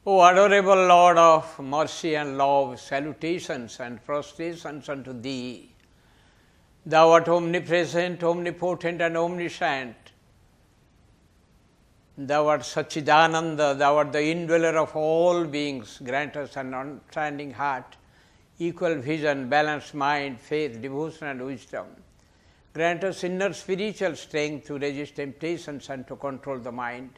O adorable Lord of mercy and love, salutations and prostrations unto Thee. Thou art omnipresent, omnipotent and omniscient. Thou art Sachidananda, Thou art the indweller of all beings. Grant us an understanding heart, equal vision, balanced mind, faith, devotion and wisdom. Grant us inner spiritual strength to resist temptations and to control the mind.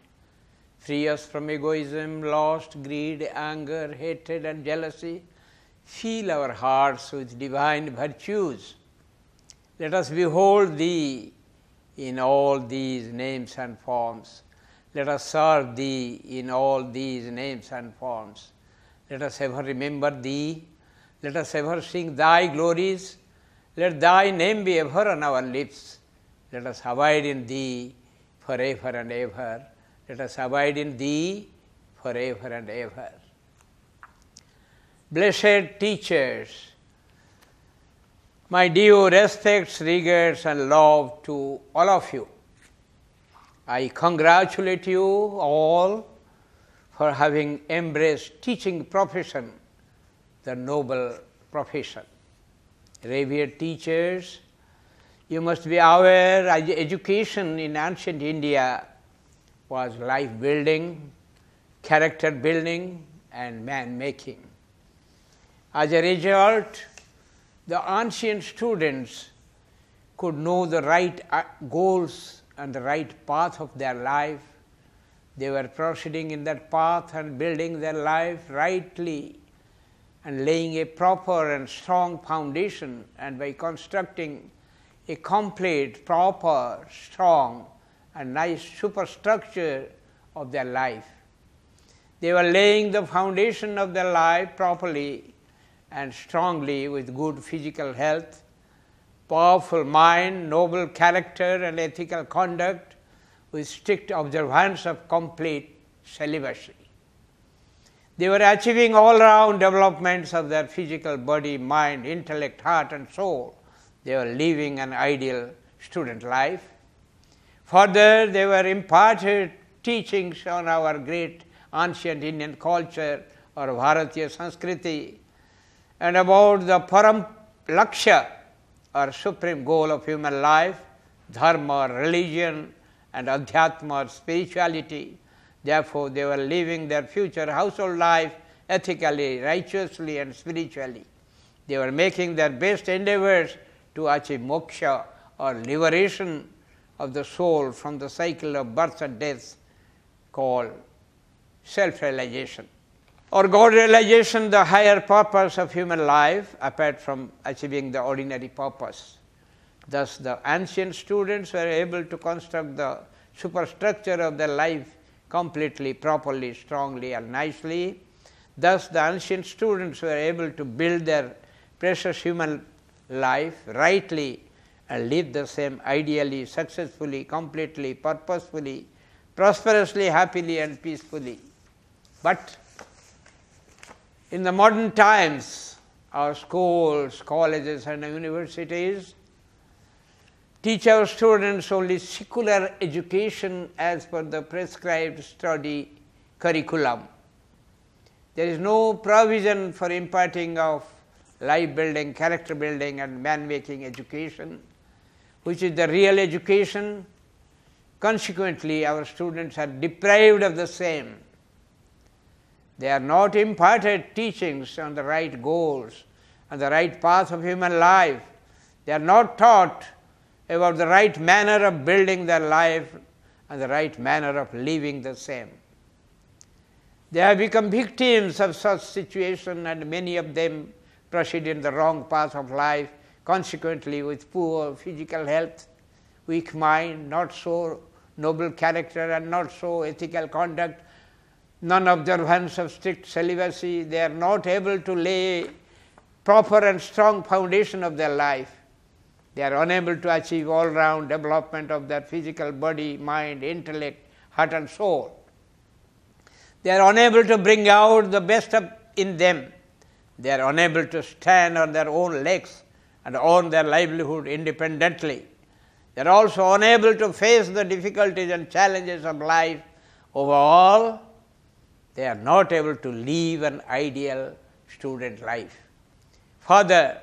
Free us from egoism, lust, greed, anger, hatred and jealousy. Fill our hearts with divine virtues. Let us behold Thee in all these names and forms. Let us serve Thee in all these names and forms. Let us ever remember Thee. Let us ever sing Thy glories. Let Thy name be ever on our lips. Let us abide in Thee forever and ever. Let us abide in Thee forever and ever. Blessed teachers, my due respects, regards and love to all of you. I congratulate you all for having embraced teaching profession, the noble profession. Revered teachers, you must be aware education in ancient India was life building, character building and man making. As a result, the ancient students could know the right goals and the right path of their life. They were proceeding in that path and building their life rightly and laying a proper and strong foundation, and by constructing a complete, proper, strong and nice superstructure of their life. They were laying the foundation of their life properly and strongly with good physical health, powerful mind, noble character and ethical conduct, with strict observance of complete celibacy. They were achieving all-round developments of their physical body, mind, intellect, heart and soul. They were living an ideal student life. Further, they were imparted teachings on our great ancient Indian culture or Bharatiya Sanskriti and about the Param Lakshya or supreme goal of human life, dharma, religion and adhyatma, spirituality. Therefore, they were living their future household life ethically, righteously and spiritually. They were making their best endeavors to achieve moksha or liberation of the soul from the cycle of birth and death called self-realization or God-realization, the higher purpose of human life apart from achieving the ordinary purpose. Thus, the ancient students were able to construct the superstructure of their life completely, properly, strongly and nicely. Thus, the ancient students were able to build their precious human life rightly and live the same ideally, successfully, completely, purposefully, prosperously, happily and peacefully. But in the modern times, our schools, colleges and universities teach our students only secular education as per the prescribed study curriculum. There is no provision for imparting of life building, character building and man-making education, which is the real education. Consequently, our students are deprived of the same. They are not imparted teachings on the right goals and the right path of human life. They are not taught about the right manner of building their life and the right manner of living the same. They have become victims of such situation and many of them proceed in the wrong path of life, consequently with poor physical health, weak mind, not so noble character and not so ethical conduct, non-observance of strict celibacy. They are not able to lay proper and strong foundation of their life. They are unable to achieve all-round development of their physical body, mind, intellect, heart and soul. They are unable to bring out the best in them. They are unable to stand on their own legs and earn their livelihood independently. They are also unable to face the difficulties and challenges of life. Overall, they are not able to live an ideal student life. Further,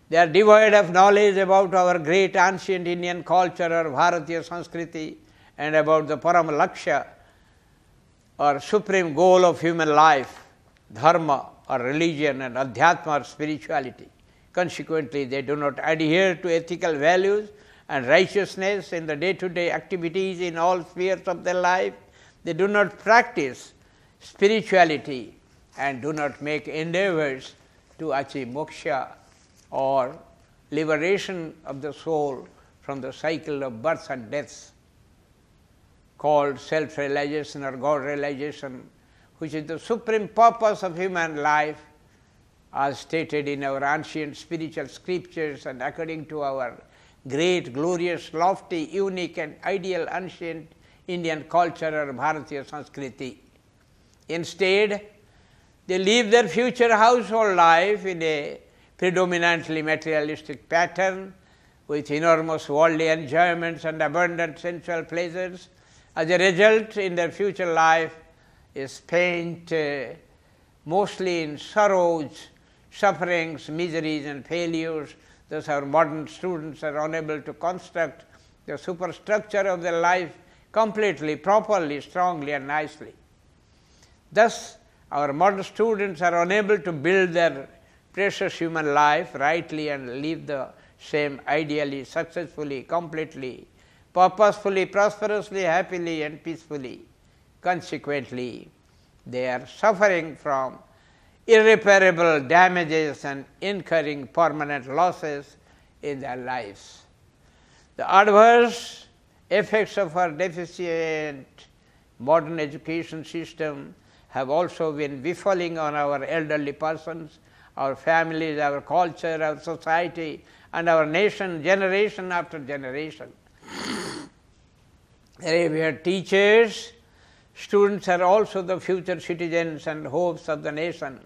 they are devoid of knowledge about our great ancient Indian culture or Bharatiya Sanskriti and about the Parama Lakshya or supreme goal of human life, dharma or religion and adhyatma or spirituality. Consequently, they do not adhere to ethical values and righteousness in the day-to-day activities in all spheres of their life. They do not practice spirituality and do not make endeavors to achieve moksha or liberation of the soul from the cycle of births and deaths, called self-realization or God-realization, which is the supreme purpose of human life, as stated in our ancient spiritual scriptures and according to our great, glorious, lofty, unique and ideal ancient Indian culture or Bharatiya Sanskriti. Instead, they live their future household life in a predominantly materialistic pattern with enormous worldly enjoyments and abundant sensual pleasures. As a result, in their future life is spent mostly in sorrows, sufferings, miseries and failures. Thus our modern students are unable to construct the superstructure of their life completely, properly, strongly and nicely. Thus, our modern students are unable to build their precious human life rightly and live the same ideally, successfully, completely, purposefully, prosperously, happily and peacefully. Consequently, they are suffering from irreparable damages and incurring permanent losses in their lives. The adverse effects of our deficient modern education system have also been befalling on our elderly persons, our families, our culture, our society, and our nation, generation after generation. We are teachers, students are also the future citizens and hopes of the nation.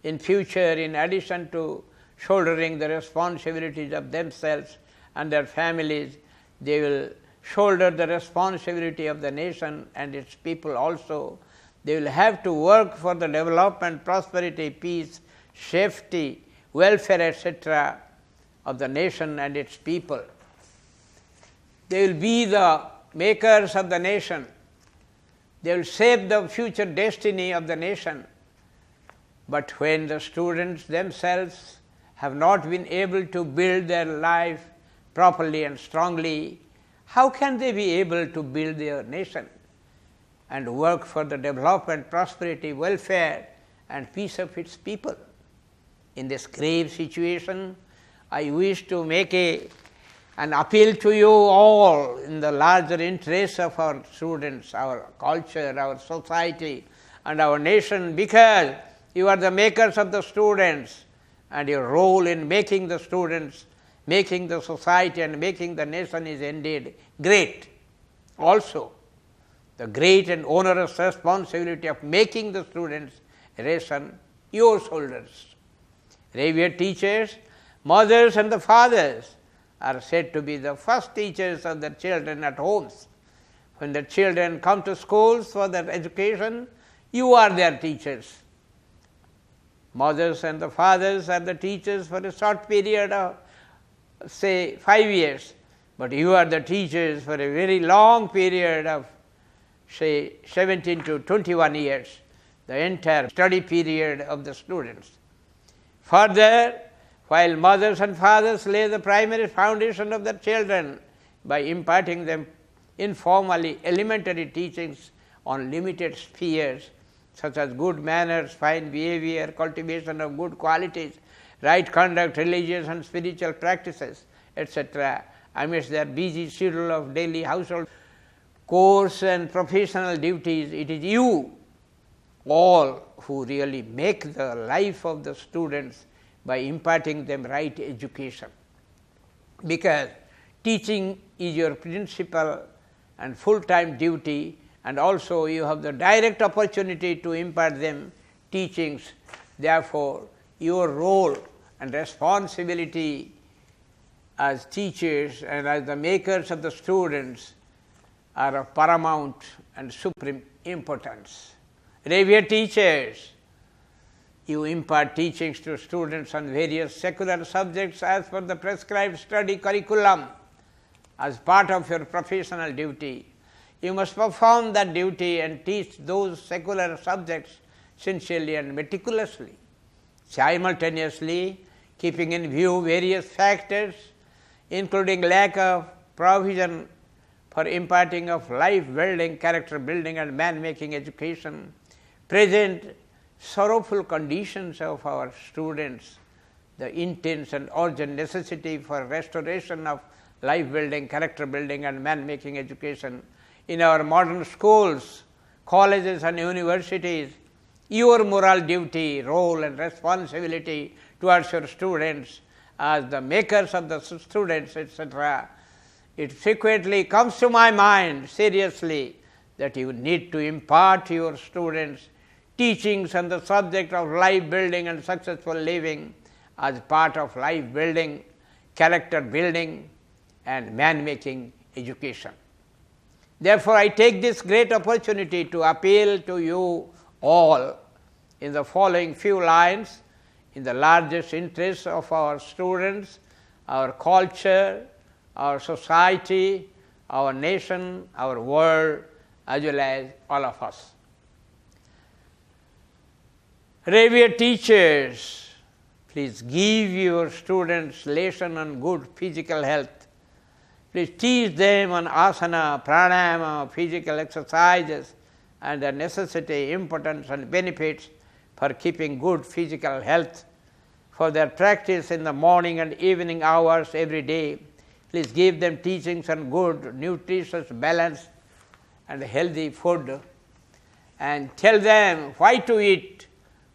In future, in addition to shouldering the responsibilities of themselves and their families, they will shoulder the responsibility of the nation and its people also. They will have to work for the development, prosperity, peace, safety, welfare, etc. of the nation and its people. They will be the makers of the nation. They will shape the future destiny of the nation. But when the students themselves have not been able to build their life properly and strongly, how can they be able to build their nation and work for the development, prosperity, welfare and peace of its people? In this grave situation, I wish to make an appeal to you all in the larger interest of our students, our culture, our society and our nation, because you are the makers of the students and your role in making the students, making the society and making the nation is indeed great. Also, the great and onerous responsibility of making the students rests on your shoulders. Revered teachers, mothers and the fathers are said to be the first teachers of their children at homes. When the children come to schools for their education, you are their teachers. Mothers and the fathers are the teachers for a short period of, say, 5 years, but you are the teachers for a very long period of, say, 17 to 21 years, the entire study period of the students. Further, while mothers and fathers lay the primary foundation of their children by imparting them informally elementary teachings on limited spheres such as good manners, fine behavior, cultivation of good qualities, right conduct, religious and spiritual practices, etc., amidst their busy schedule of daily household course and professional duties, it is you all who really make the life of the students by imparting them right education. Because teaching is your principal and full-time duty, and also you have the direct opportunity to impart them teachings. Therefore, your role and responsibility as teachers and as the makers of the students are of paramount and supreme importance. Revered teachers, you impart teachings to students on various secular subjects as per the prescribed study curriculum as part of your professional duty. You must perform that duty and teach those secular subjects sincerely and meticulously, simultaneously keeping in view various factors, including lack of provision for imparting of life-building, character-building and man-making education, present sorrowful conditions of our students, the intense and urgent necessity for restoration of life-building, character-building and man-making education in our modern schools, colleges and universities, your moral duty, role and responsibility towards your students as the makers of the students, etc. It frequently comes to my mind seriously that you need to impart to your students teachings on the subject of life building and successful living as part of life building, character building and man-making education. Therefore, I take this great opportunity to appeal to you all in the following few lines in the largest interest of our students, our culture, our society, our nation, our world, as well as all of us. Revered teachers, please give your students lesson on good physical health. Please teach them on asana, pranayama, physical exercises and their necessity, importance and benefits for keeping good physical health, for their practice in the morning and evening hours every day. Please give them teachings on good, nutritious, balanced and healthy food, and tell them why to eat,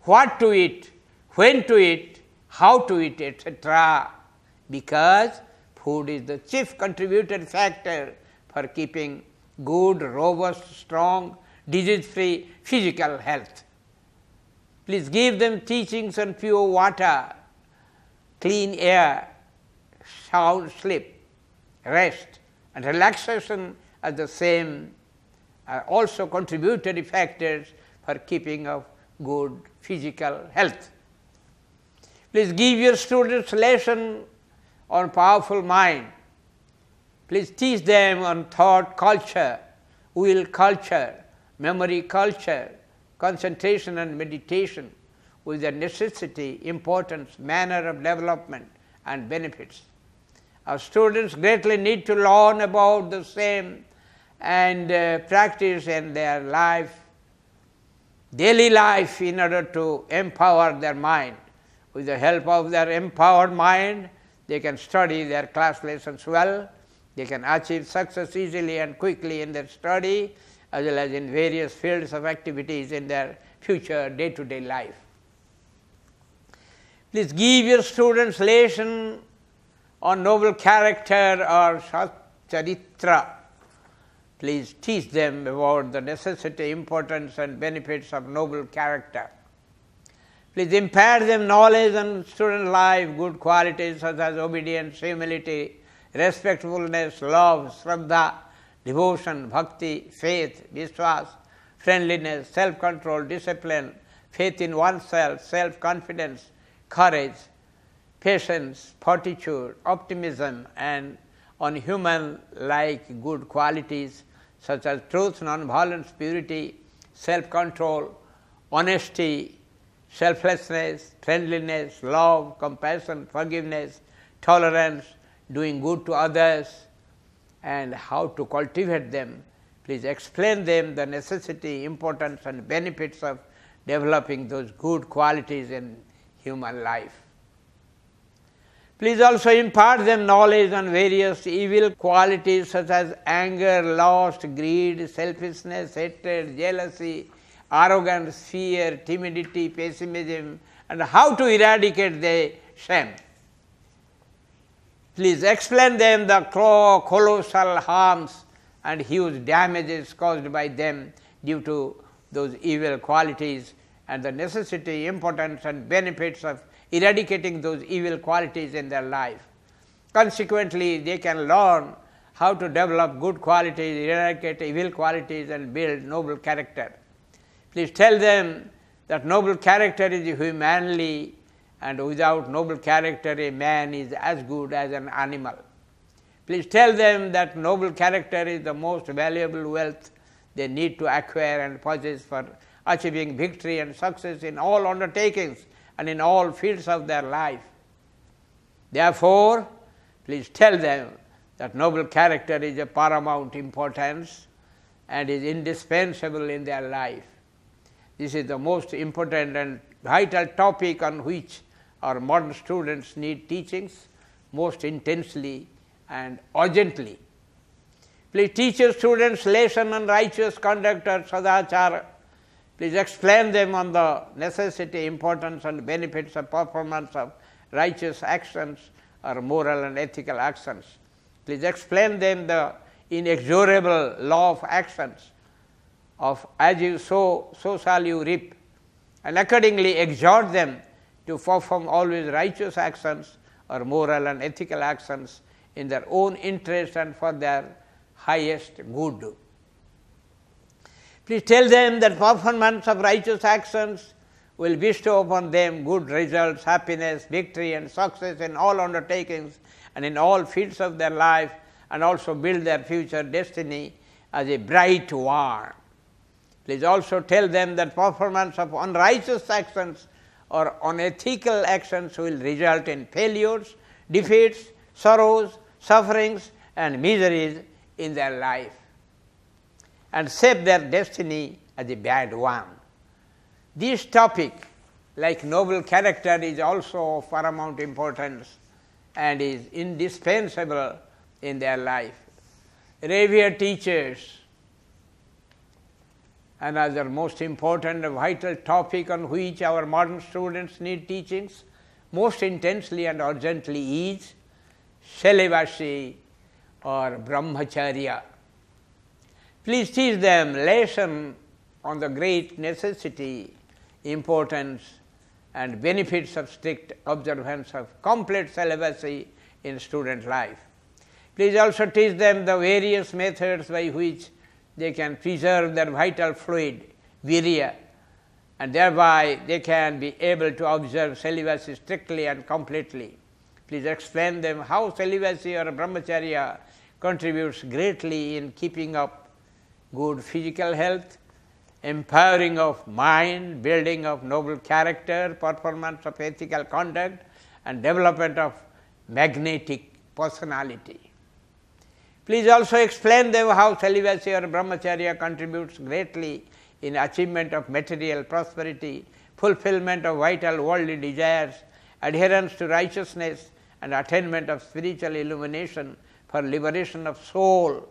what to eat, when to eat, how to eat, etc. Because food is the chief contributing factor for keeping good, robust, strong, disease-free physical health. Please give them teachings on pure water, clean air, sound sleep, rest and relaxation as the same are also contributory factors for keeping of good physical health. Please give your students lesson on powerful mind. Please teach them on thought culture, will culture, memory culture, concentration and meditation with their necessity, importance, manner of development and benefits. Our students greatly need to learn about the same and practice in their life, daily life, in order to empower their mind. With the help of their empowered mind, they can study their class lessons well, they can achieve success easily and quickly in their study, as well as in various fields of activities in their future day-to-day life. Please give your students lesson on noble character or charitra. Please teach them about the necessity, importance and benefits of noble character. Please impart them knowledge on student life, good qualities such as obedience, humility, respectfulness, love, shraddha, devotion, bhakti, faith, vishwas, friendliness, self-control, discipline, faith in oneself, self-confidence, courage, patience, fortitude, optimism, and on human-like good qualities such as truth, non-violence, purity, self-control, honesty, selflessness, friendliness, love, compassion, forgiveness, tolerance, doing good to others, and how to cultivate them. Please explain them the necessity, importance and benefits of developing those good qualities in human life. Please also impart them knowledge on various evil qualities such as anger, lust, greed, selfishness, hatred, jealousy, arrogance, fear, timidity, pessimism, and how to eradicate the same. Please explain them the colossal harms and huge damages caused by them due to those evil qualities and the necessity, importance and benefits of eradicating those evil qualities in their life. Consequently, they can learn how to develop good qualities, eradicate evil qualities and build noble character. Please tell them that noble character is humanly, and without noble character a man is as good as an animal. Please tell them that noble character is the most valuable wealth they need to acquire and possess for achieving victory and success in all undertakings and in all fields of their life. Therefore, please tell them that noble character is of paramount importance and is indispensable in their life. This is the most important and vital topic on which our modern students need teachings most intensely and urgently. Please teach your students lesson on righteous conduct or sadachara. Please explain them on the necessity, importance and benefits of performance of righteous actions or moral and ethical actions. Please explain them the inexorable law of actions of as you sow, so shall you reap, and accordingly exhort them to perform always righteous actions or moral and ethical actions in their own interest and for their highest good. Please tell them that performance of righteous actions will bestow upon them good results, happiness, victory and success in all undertakings and in all fields of their life, and also build their future destiny as a bright one. Please also tell them that performance of unrighteous actions or unethical actions will result in failures, defeats, sorrows, sufferings and miseries in their life and shape their destiny as a bad one. This topic, like noble character, is also of paramount importance and is indispensable in their life. Revered teachers, another most important and vital topic on which our modern students need teachings most intensely and urgently is celibacy or brahmacharya. Please teach them lesson on the great necessity, importance and benefits of strict observance of complete celibacy in student life. Please also teach them the various methods by which they can preserve their vital fluid, virya, and thereby they can be able to observe celibacy strictly and completely. Please explain them how celibacy or brahmacharya contributes greatly in keeping up good physical health, empowering of mind, building of noble character, performance of ethical conduct, and development of magnetic personality. Please also explain them how celibacy or brahmacharya contributes greatly in achievement of material prosperity, fulfillment of vital worldly desires, adherence to righteousness, and attainment of spiritual illumination for liberation of soul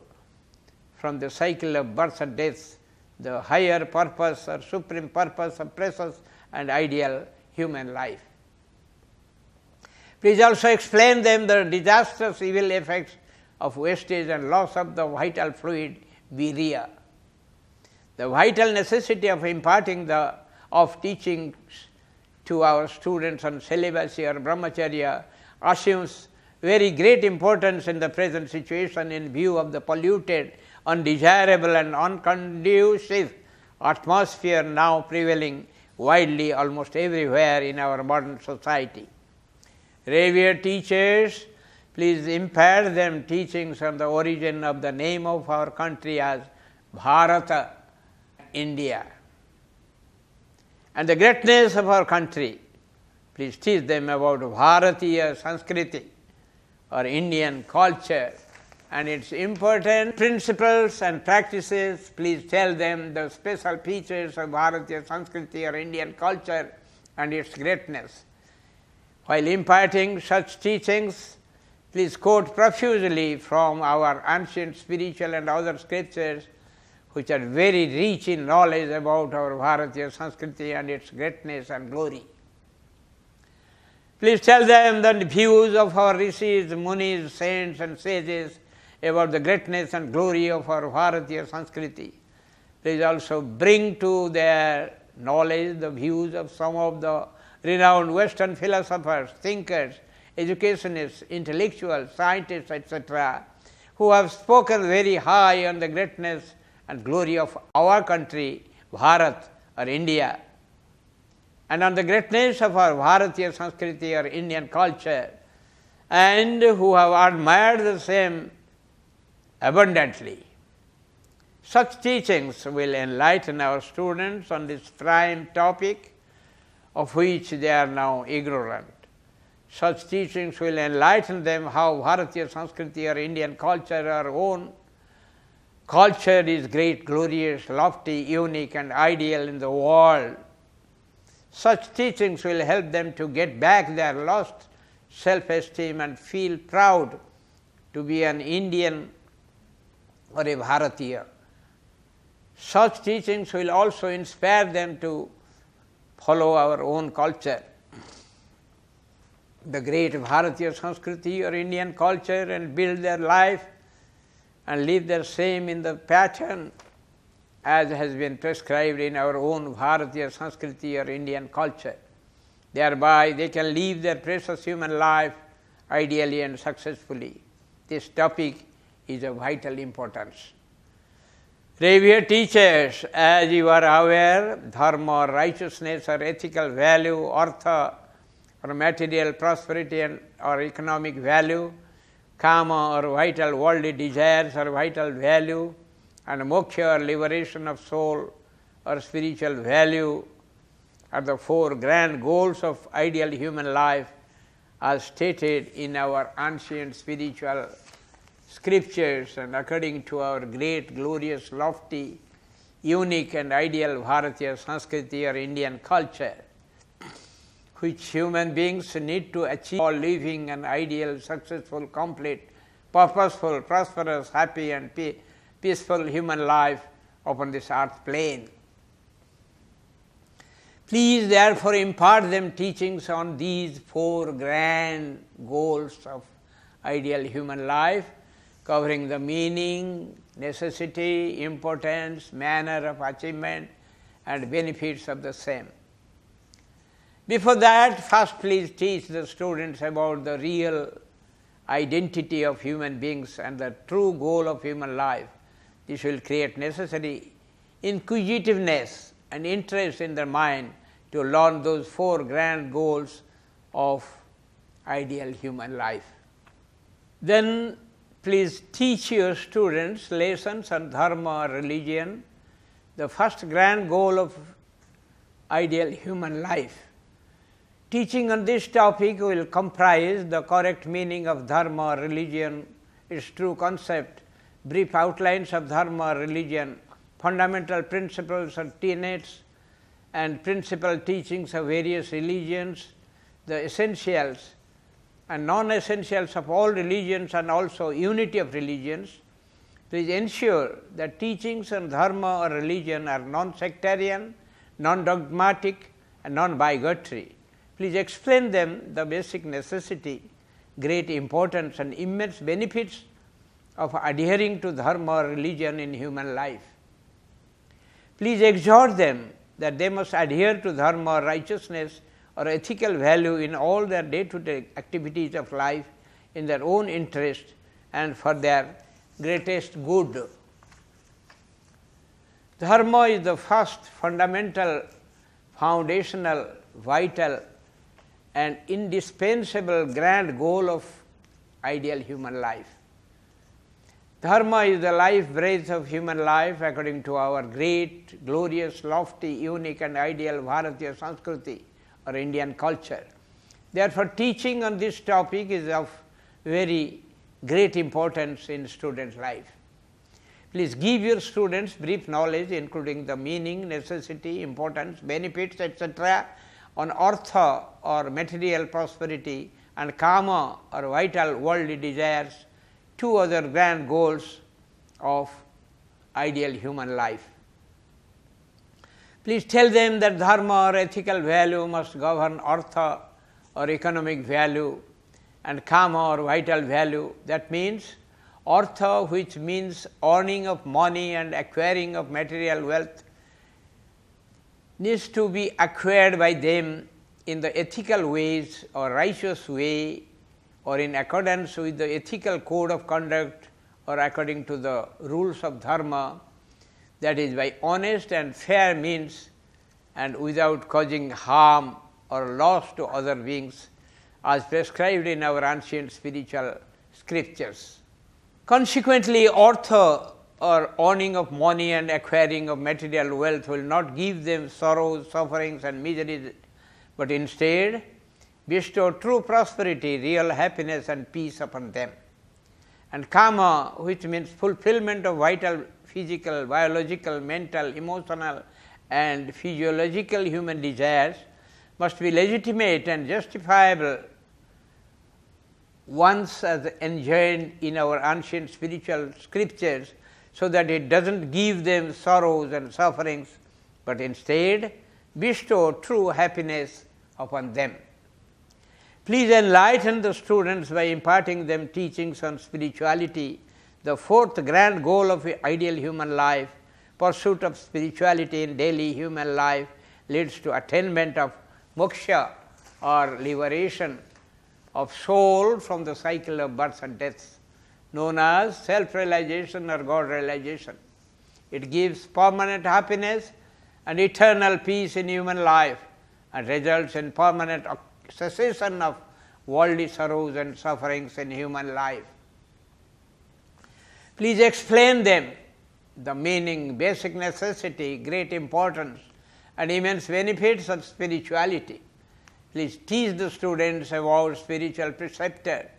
from the cycle of birth and death, the higher purpose or supreme purpose of precious and ideal human life. Please also explain them the disastrous evil effects of wastage and loss of the vital fluid, virya. The vital necessity of imparting of teachings to our students on celibacy or brahmacharya assumes very great importance in the present situation in view of the polluted, undesirable and unconducive atmosphere now prevailing widely almost everywhere in our modern society. Revered teachers, please impart them teachings on the origin of the name of our country as Bharata, India, and the greatness of our country. Please teach them about Bharatiya Sanskriti or Indian culture and its important principles and practices. Please tell them the special features of Bharatiya Sanskriti or Indian culture and its greatness. While imparting such teachings, please quote profusely from our ancient spiritual and other scriptures which are very rich in knowledge about our Bharatiya Sanskriti and its greatness and glory. Please tell them the views of our rishis, munis, saints and sages about the greatness and glory of our Bharatiya Sanskriti. Please also bring to their knowledge the views of some of the renowned Western philosophers, thinkers, educationists, intellectuals, scientists, etc., who have spoken very high on the greatness and glory of our country, Bharat or India, and on the greatness of our Bharatiya Sanskriti or Indian culture, and who have admired the same abundantly. Such teachings will enlighten our students on this prime topic of which they are now ignorant. Such teachings will enlighten them how Bharatiya Sanskriti or Indian culture, our own culture, is great, glorious, lofty, unique and ideal in the world. Such teachings will help them to get back their lost self-esteem and feel proud to be an Indian or a Bharatiya. Such teachings will also inspire them to follow our own culture, the great Bharatiya Sanskriti or Indian culture, and build their life and live the same in the pattern as has been prescribed in our own Bharatiya Sanskriti or Indian culture. Thereby they can live their precious human life ideally and successfully. This topic is of vital importance. Revered teachers, as you are aware, dharma or righteousness or ethical value, artha or material prosperity and or economic value, kama or vital worldly desires or vital value, and moksha or liberation of soul or spiritual value are the four grand goals of ideal human life as stated in our ancient spiritual scriptures and according to our great, glorious, lofty, unique and ideal Bharatiya Sanskriti or Indian culture, which human beings need to achieve for living an ideal, successful, complete, purposeful, prosperous, happy and peaceful human life upon this earth plane. Please therefore impart them teachings on these four grand goals of ideal human life, covering the meaning, necessity, importance, manner of achievement and benefits of the same. Before that, first please teach the students about the real identity of human beings and the true goal of human life. This will create necessary inquisitiveness and interest in their mind to learn those four grand goals of ideal human life. Then please teach your students lessons on dharma or religion, the first grand goal of ideal human life. Teaching on this topic will comprise the correct meaning of dharma or religion, its true concept, brief outlines of dharma or religion, fundamental principles or tenets and principal teachings of various religions, the essentials and non-essentials of all religions and also unity of religions. Please ensure that teachings on dharma or religion are non-sectarian, non-dogmatic and non-bigotry. Please explain them the basic necessity, great importance and immense benefits of adhering to dharma or religion in human life. Please exhort them that they must adhere to dharma or righteousness or ethical value in all their day-to-day activities of life in their own interest and for their greatest good. Dharma is the first fundamental, foundational, vital and indispensable grand goal of ideal human life. Dharma is the life breath of human life according to our great, glorious, lofty, unique and ideal Bharatiya Sanskriti or Indian culture. Therefore, teaching on this topic is of very great importance in students' life. Please give your students brief knowledge including the meaning, necessity, importance, benefits, etc. on artha or material prosperity and kama or vital worldly desires, two other grand goals of ideal human life. Please tell them that dharma or ethical value must govern artha or economic value and kama or vital value. That means artha, which means earning of money and acquiring of material wealth, needs to be acquired by them in the ethical ways or righteous way or in accordance with the ethical code of conduct or according to the rules of dharma, that is by honest and fair means and without causing harm or loss to other beings, as prescribed in our ancient spiritual scriptures. Consequently, author or owning of money and acquiring of material wealth will not give them sorrows, sufferings and miseries, but instead bestow true prosperity, real happiness and peace upon them. And karma, which means fulfillment of vital physical, biological, mental, emotional and physiological human desires, must be legitimate and justifiable once as enjoined in our ancient spiritual scriptures, so that it does not give them sorrows and sufferings, but instead bestow true happiness upon them. Please enlighten the students by imparting them teachings on spirituality, the fourth grand goal of ideal human life. Pursuit of spirituality in daily human life leads to attainment of moksha or liberation of soul from the cycle of births and deaths, known as self-realization or God realization. It gives permanent happiness and eternal peace in human life and results in permanent cessation of worldly sorrows and sufferings in human life. Please explain them the meaning, basic necessity, great importance and immense benefits of spirituality. Please teach the students about spiritual preceptor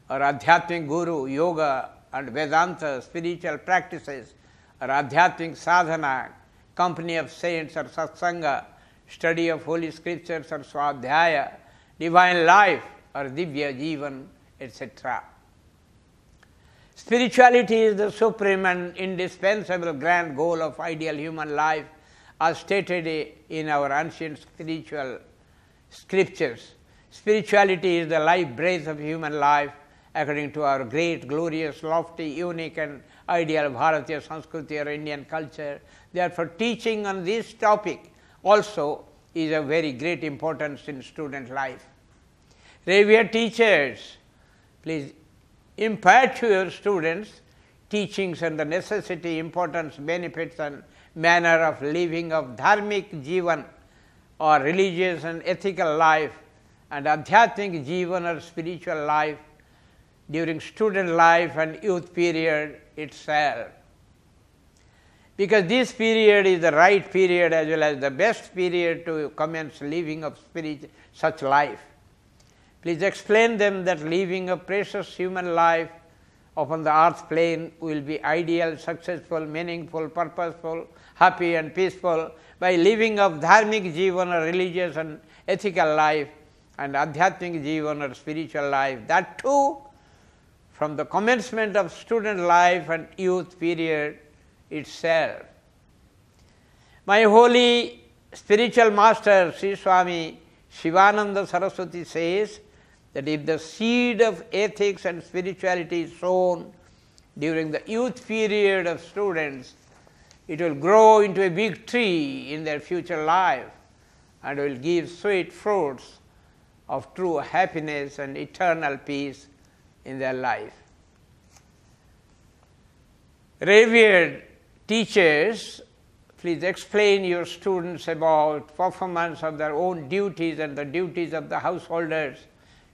or Adhyatmic Guru, Yoga and Vedanta, spiritual practices or Adhyatmic Sadhana, company of saints or Satsanga, study of holy scriptures or Swadhyaya, divine life or Divya Jivan, etc. Spirituality is the supreme and indispensable grand goal of ideal human life, as stated in our ancient spiritual scriptures. Spirituality is the life breath of human life, according to our great, glorious, lofty, unique and ideal Bharatiya Sanskriti or Indian culture. Therefore, teaching on this topic also is of very great importance in student life. Revered teachers, please impart to your students teachings on the necessity, importance, benefits and manner of living of dharmic jivan or religious and ethical life and adhyatmic jivan or spiritual life during student life and youth period itself. Because this period is the right period as well as the best period to commence living of such life. Please explain them that living a precious human life upon the earth plane will be ideal, successful, meaningful, purposeful, happy and peaceful by living of dharmic jivan or religious and ethical life and adhyatmic jivan or spiritual life, that too from the commencement of student life and youth period itself. My holy spiritual master Sri Swami Sivachidananda Saraswati says that if the seed of ethics and spirituality is sown during the youth period of students, it will grow into a big tree in their future life and will give sweet fruits of true happiness and eternal peace in their life. Revered teachers, please explain your students about performance of their own duties and the duties of the householders.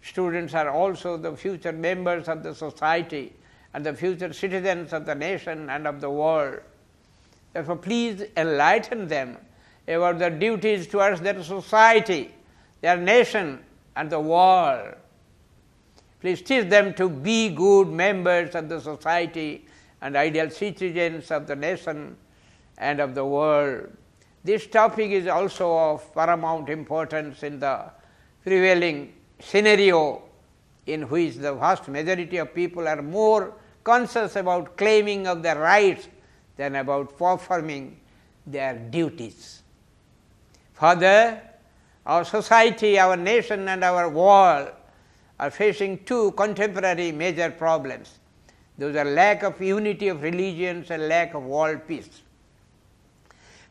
Students are also the future members of the society and the future citizens of the nation and of the world. Therefore, please enlighten them about their duties towards their society, their nation and the world. Please teach them to be good members of the society and ideal citizens of the nation and of the world. This topic is also of paramount importance in the prevailing scenario in which the vast majority of people are more conscious about claiming of their rights than about performing their duties. Further, our society, our nation and our world are facing two contemporary major problems. Those are lack of unity of religions and lack of world peace.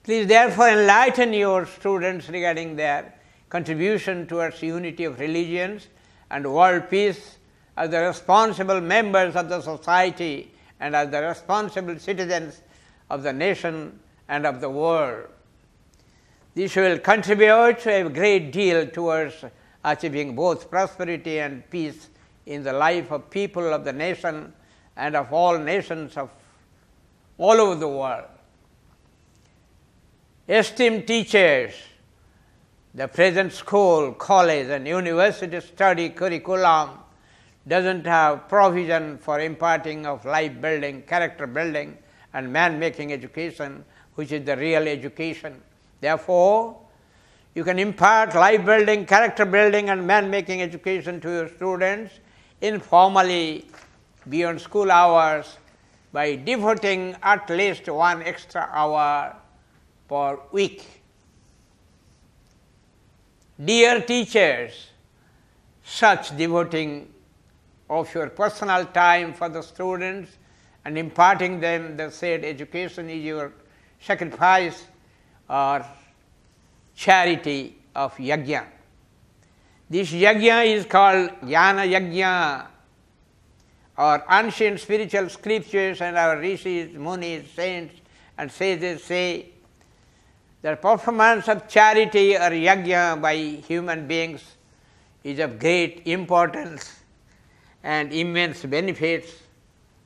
Please therefore enlighten your students regarding their contribution towards unity of religions and world peace as the responsible members of the society and as the responsible citizens of the nation and of the world. This will contribute a great deal towards achieving both prosperity and peace in the life of people of the nation and of all nations of all over the world. Esteemed teachers, the present school, college and university study curriculum doesn't have provision for imparting of life building, character building and man-making education, which is the real education. Therefore, you can impart life building, character building and man-making education to your students informally beyond school hours by devoting at least 1 extra hour per week. Dear teachers, such devoting of your personal time for the students and imparting them the said education is your sacrifice or charity of yajna. This yajna is called jnana yajna, or ancient spiritual scriptures and our rishis, munis, saints and sages say the performance of charity or yajna by human beings is of great importance and immense benefits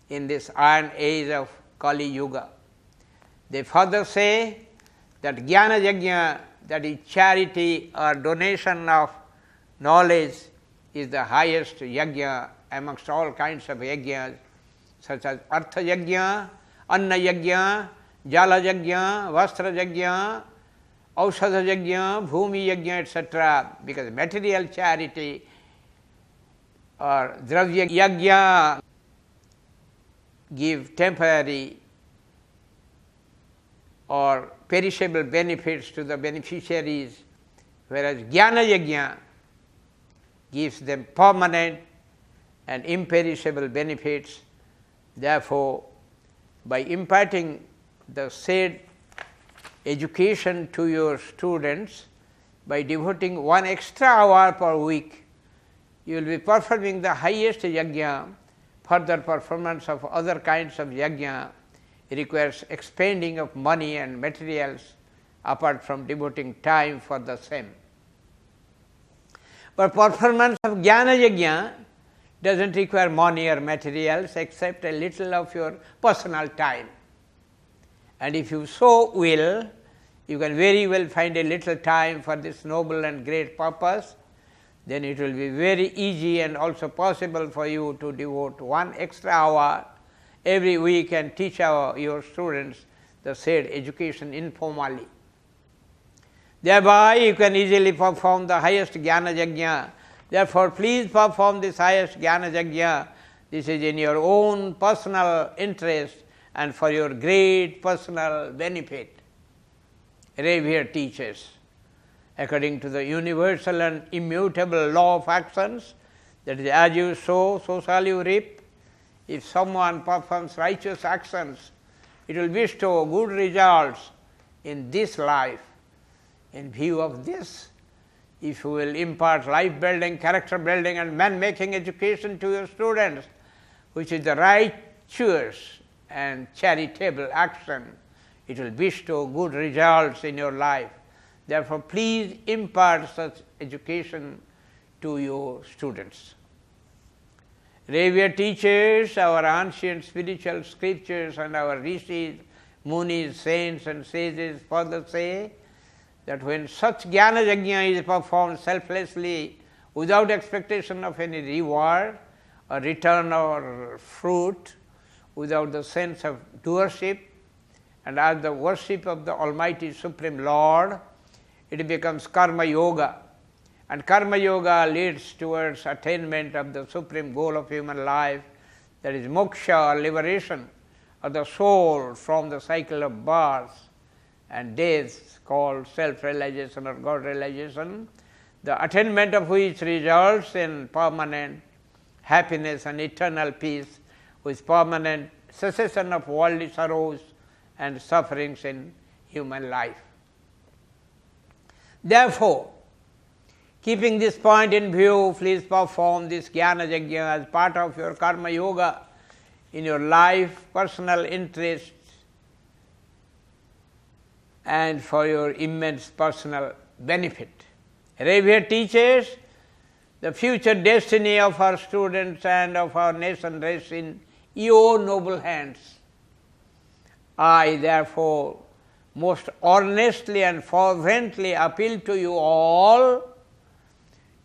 in this iron age of Kali Yuga. They further say that jnana yajna, that is charity or donation of knowledge, is the highest yajna amongst all kinds of yajnas, such as artha yajna, anna yajna, jala yajna, vastra yajna, aushadha yajna, bhumi yajna, etc. Because material charity or dravya yajna give temporary or perishable benefits to the beneficiaries, whereas jnana yajna gives them permanent and imperishable benefits. Therefore, by imparting the said education to your students, by devoting 1 extra hour per week, you will be performing the highest yajna. Further performance of other kinds of yajna requires expending of money and materials apart from devoting time for the same. But performance of jnana yajna doesn't require money or materials except a little of your personal time. And if you so will, you can very well find a little time for this noble and great purpose. Then it will be very easy and also possible for you to devote 1 extra hour every week and teach your students the said education informally. Thereby you can easily perform the highest jnana yajna. Therefore, please perform this highest jnana yajna. This is in your own personal interest and for your great personal benefit. Revered teachers, according to the universal and immutable law of actions, that is, as you sow, so shall you reap. If someone performs righteous actions, it will bestow good results in this life. In view of this, if you will impart life building, character building and man-making education to your students, which is the righteous and charitable action, it will bestow good results in your life. Therefore, please impart such education to your students. Revered teachers, our ancient spiritual scriptures and our rishis, munis, saints and sages further say that when such jnana yajna is performed selflessly without expectation of any reward or return or fruit, without the sense of doership, and as the worship of the Almighty Supreme Lord, it becomes karma yoga. And karma yoga leads towards attainment of the supreme goal of human life, that is moksha, or liberation of the soul from the cycle of birth and death, called self-realization or God-realization, the attainment of which results in permanent happiness and eternal peace, with permanent cessation of worldly sorrows and sufferings in human life. Therefore, keeping this point in view, please perform this jnana yajna as part of your karma yoga in your life, personal interests, and for your immense personal benefit. Revered teachers, the future destiny of our students and of our nation rests in your noble hands. I therefore most earnestly and fervently appeal to you all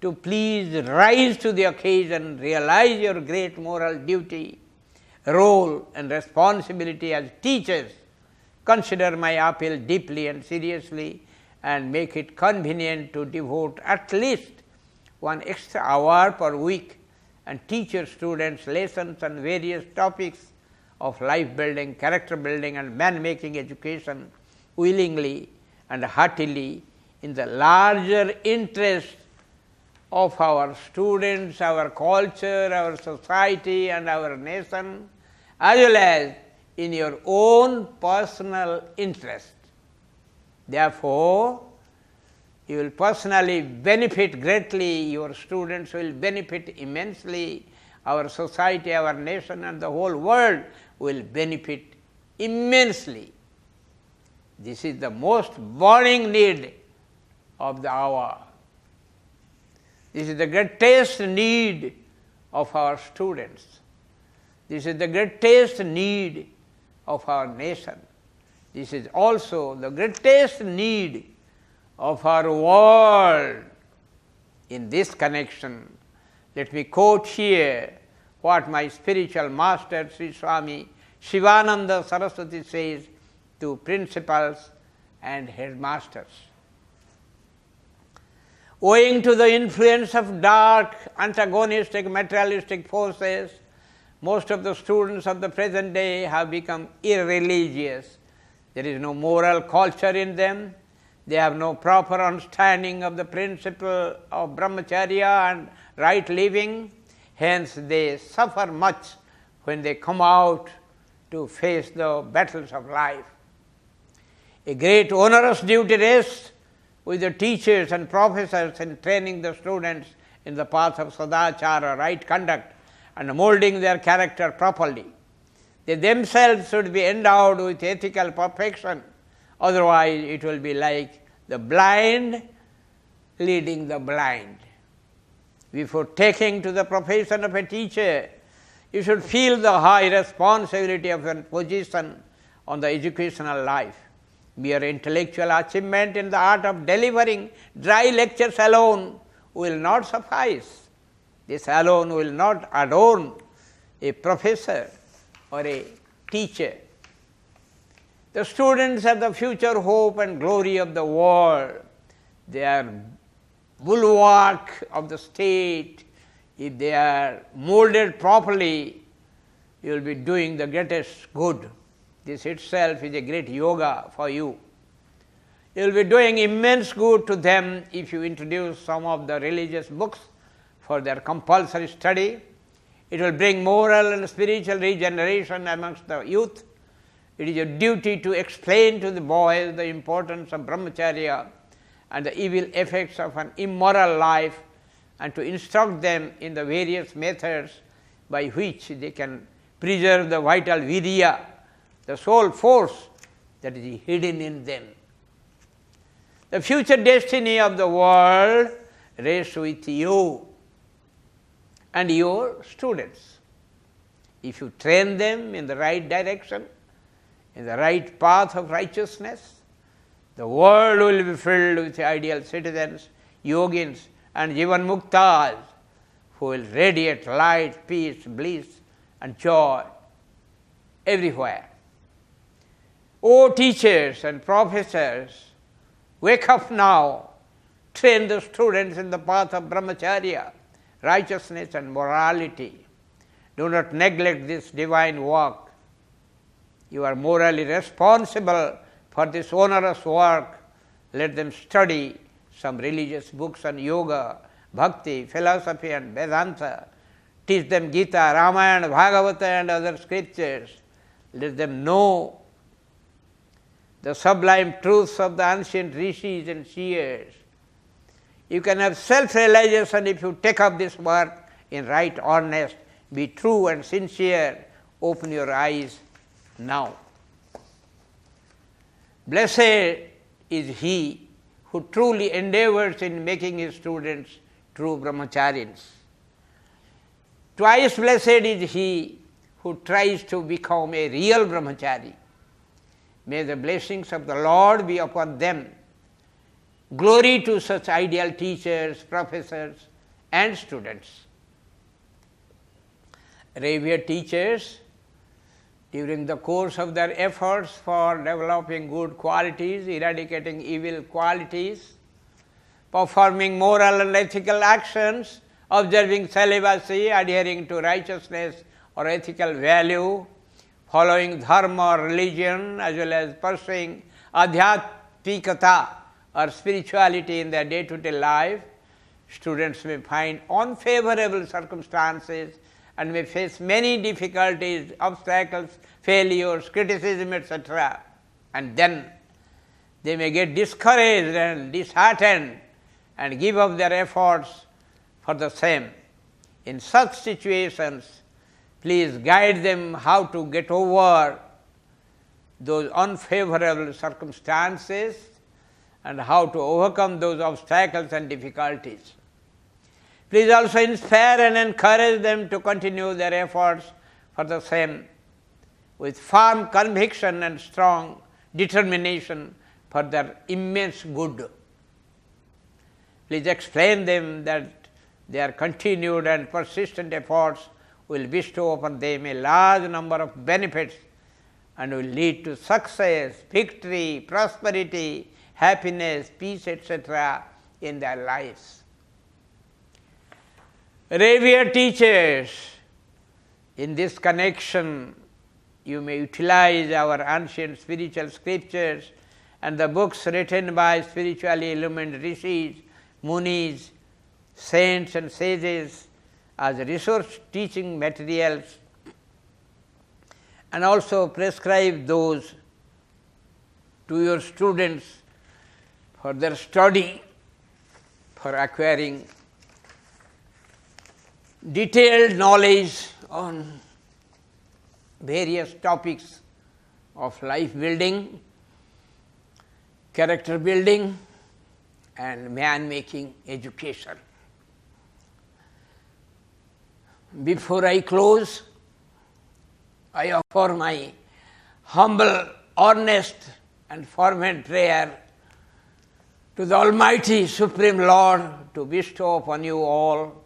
to please rise to the occasion, realize your great moral duty, role and responsibility as teachers. Consider my appeal deeply and seriously and make it convenient to devote at least 1 extra hour per week and teach your students lessons on various topics of life building, character building and man making education willingly and heartily in the larger interest of our students, our culture, our society and our nation, as well as in your own personal interest. Therefore, you will personally benefit greatly, your students will benefit immensely, our society, our nation and the whole world will benefit immensely. This is the most burning need of the hour. This is the greatest need of our students. This is the greatest need of our nation. This is also the greatest need of our world. In this connection, let me quote here what my spiritual master, Sri Swami Sivachidananda Saraswati says to principals and headmasters. Owing to the influence of dark, antagonistic, materialistic forces, most of the students of the present day have become irreligious. There is no moral culture in them. They have no proper understanding of the principle of brahmacharya and right living. Hence, they suffer much when they come out to face the battles of life. A great onerous duty rests with the teachers and professors in training the students in the path of sadachara, right conduct, and moulding their character properly. They themselves should be endowed with ethical perfection, otherwise it will be like the blind leading the blind. Before taking to the profession of a teacher, you should feel the high responsibility of your position on the educational life. Mere intellectual achievement in the art of delivering dry lectures alone will not suffice. This alone will not adorn a professor or a teacher. The students are the future hope and glory of the world. They are bulwark of the state. If they are molded properly, you will be doing the greatest good. This itself is a great yoga for you. You will be doing immense good to them if you introduce some of the religious books for their compulsory study. It will bring moral and spiritual regeneration amongst the youth. It is your duty to explain to the boys the importance of brahmacharya and the evil effects of an immoral life, and to instruct them in the various methods by which they can preserve the vital virya, the soul force that is hidden in them. The future destiny of the world rests with you and your students. If you train them in the right direction, in the right path of righteousness, the world will be filled with ideal citizens, yogins and jivan muktas who will radiate light, peace, bliss and joy everywhere. O teachers and professors, wake up now, train the students in the path of brahmacharya, righteousness and morality. Do not neglect this divine work. You are morally responsible for this onerous work. Let them study some religious books on yoga, bhakti, philosophy and Vedanta. Teach them Gita, Ramayana, Bhagavata and other scriptures. Let them know the sublime truths of the ancient rishis and seers. You can have self-realization if you take up this work in right earnest. Be true and sincere. Open your eyes now. Blessed is he who truly endeavors in making his students true brahmacharis. Twice blessed is he who tries to become a real brahmachari. May the blessings of the Lord be upon them. Glory to such ideal teachers, professors, and students. Revered teachers, during the course of their efforts for developing good qualities, eradicating evil qualities, performing moral and ethical actions, observing celibacy, adhering to righteousness or ethical value, following dharma or religion, as well as pursuing adhyatmikata or spirituality in their day-to-day life, students may find unfavorable circumstances and may face many difficulties, obstacles, failures, criticism, etc. And then they may get discouraged and disheartened and give up their efforts for the same. In such situations, please guide them how to get over those unfavorable circumstances and how to overcome those obstacles and difficulties. Please also inspire and encourage them to continue their efforts for the same with firm conviction and strong determination for their immense good. Please explain them that their continued and persistent efforts will bestow upon them a large number of benefits and will lead to success, victory, prosperity, happiness, peace, etc. in their lives. Revered teachers, in this connection, you may utilize our ancient spiritual scriptures and the books written by spiritually illumined rishis, munis, saints and sages as resource teaching materials, and also prescribe those to your students for their study, for acquiring detailed knowledge on various topics of life building, character building, and man-making education. Before I close, I offer my humble, earnest, and fervent prayer to the Almighty Supreme Lord to bestow upon you all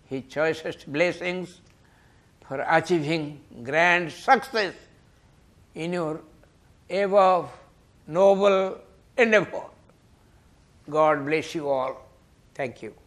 His choicest blessings for achieving grand success in your ever noble endeavor. God bless you all. Thank you.